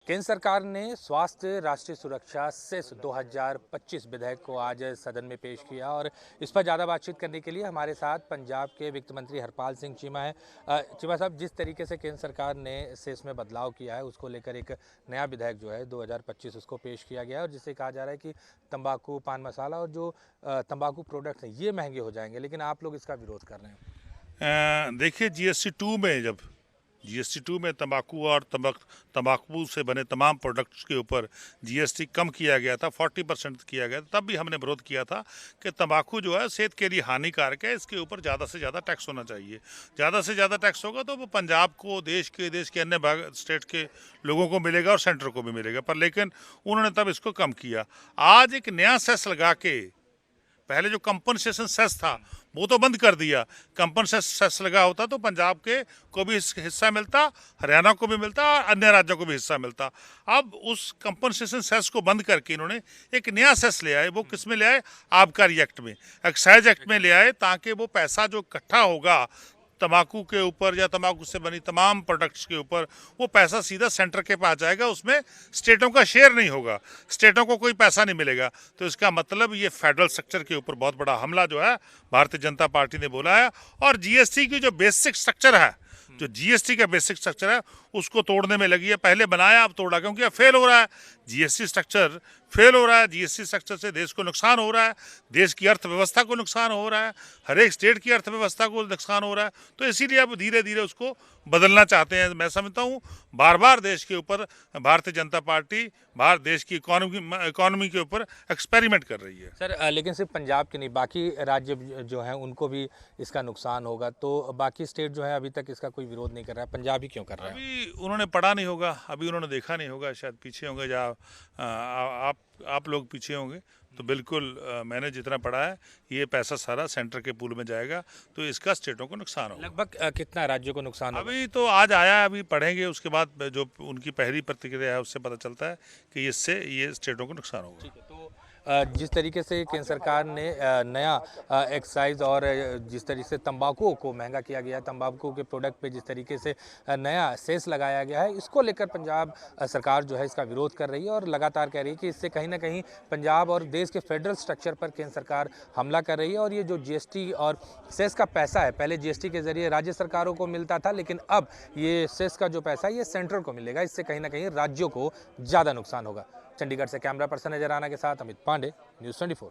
केंद्र सरकार ने स्वास्थ्य राष्ट्रीय सुरक्षा सेस 2025 विधेयक को आज सदन में पेश किया और इस पर ज़्यादा बातचीत करने के लिए हमारे साथ पंजाब के वित्त मंत्री हरपाल सिंह चीमा है। चीमा साहब, जिस तरीके से केंद्र सरकार ने सेस में बदलाव किया है उसको लेकर एक नया विधेयक जो है 2025 उसको पेश किया गया है और जिससे कहा जा रहा है कि तंबाकू, पान मसाला और जो तंबाकू प्रोडक्ट्स हैं ये महंगे हो जाएंगे, लेकिन आप लोग इसका विरोध कर रहे हैं। देखिए, जीएसटी 2 में तंबाकू और तंबाकू से बने तमाम प्रोडक्ट्स के ऊपर जीएसटी कम किया गया था, 40% किया गया था। तब भी हमने विरोध किया था कि तंबाकू जो है सेहत के लिए हानिकारक है, इसके ऊपर ज़्यादा से ज़्यादा टैक्स होना चाहिए। ज़्यादा से ज़्यादा टैक्स होगा तो वो पंजाब को, देश के अन्य भाग स्टेट के लोगों को मिलेगा और सेंटर को भी मिलेगा, पर लेकिन उन्होंने तब इसको कम किया। आज एक नया सेस लगा के, पहले जो कंपनसेशन सेस था वो तो बंद कर दिया। कंपनसेशन सेस लगा होता तो पंजाब के को भी हिस्सा मिलता, हरियाणा को भी मिलता और अन्य राज्यों को भी हिस्सा मिलता। अब उस कंपनसेशन सेस को बंद करके इन्होंने एक नया सेस ले आए। वो किस में ले आए? आबकारी एक्ट में, एक्साइज एक्ट में ले आए, ताकि वो पैसा जो इकट्ठा होगा तंबाकू के ऊपर या तंबाकू से बनी तमाम प्रोडक्ट्स के ऊपर, वो पैसा सीधा सेंटर के पास जाएगा। उसमें स्टेटों का शेयर नहीं होगा, स्टेटों को कोई पैसा नहीं मिलेगा। तो इसका मतलब ये फेडरल स्ट्रक्चर के ऊपर बहुत बड़ा हमला जो है भारतीय जनता पार्टी ने बोला है। और जीएसटी की जो बेसिक स्ट्रक्चर है, जो जीएसटी का बेसिक स्ट्रक्चर है, उसको तोड़ने में लगी है। पहले बनाया, अब तोड़ा, क्योंकि अब फेल हो रहा है। जीएसटी स्ट्रक्चर फेल हो रहा है। जीएसटी स्ट्रक्चर से देश को नुकसान हो रहा है, देश की अर्थव्यवस्था को नुकसान हो रहा है, हर एक स्टेट की अर्थव्यवस्था को नुकसान हो रहा है। तो इसीलिए अब धीरे धीरे उसको बदलना चाहते हैं। मैं समझता हूँ बार बार देश के ऊपर भारतीय जनता पार्टी भारत देश की इकोनॉमी के ऊपर एक्सपेरिमेंट कर रही है। सर, लेकिन सिर्फ पंजाब के नहीं, बाकी राज्य जो हैं उनको भी इसका नुकसान होगा। तो बाकी स्टेट जो है अभी तक इसका कोई विरोध नहीं कर रहा है, पंजाब ही क्यों कर रहा है? अभी उन्होंने पढ़ा नहीं होगा, अभी उन्होंने देखा नहीं होगा, शायद पीछे होंगे। या आप लोग पीछे होंगे। तो बिल्कुल मैंने जितना पढ़ा है, ये पैसा सारा सेंटर के पूल में जाएगा, तो इसका स्टेटों को नुकसान होगा। लगभग कितना राज्यों को नुकसान होगा? अभी तो आज आया है, अभी पढ़ेंगे, उसके बाद जो उनकी पहली प्रतिक्रिया है उससे पता चलता है कि इससे ये स्टेटों को नुकसान होगा। ठीक है। तो जिस तरीके से केंद्र सरकार ने नया एक्साइज और जिस तरीके से तंबाकू को महंगा किया गया, तंबाकू के प्रोडक्ट पे जिस तरीके से नया सेस लगाया गया है, इसको लेकर पंजाब सरकार जो है इसका विरोध कर रही है और लगातार कह रही है कि इससे कहीं ना कहीं पंजाब और देश के फेडरल स्ट्रक्चर पर केंद्र सरकार हमला कर रही है। और ये जो जीएसटी और सेस का पैसा है, पहले जीएसटी के जरिए राज्य सरकारों को मिलता था, लेकिन अब ये सेस का जो पैसा है ये सेंट्रल को मिलेगा। इससे कहीं ना कहीं राज्यों को ज़्यादा नुकसान होगा। चंडीगढ़ से कैमरा पर्सन नजर आना के साथ अमित पांडे, न्यूज़ 24।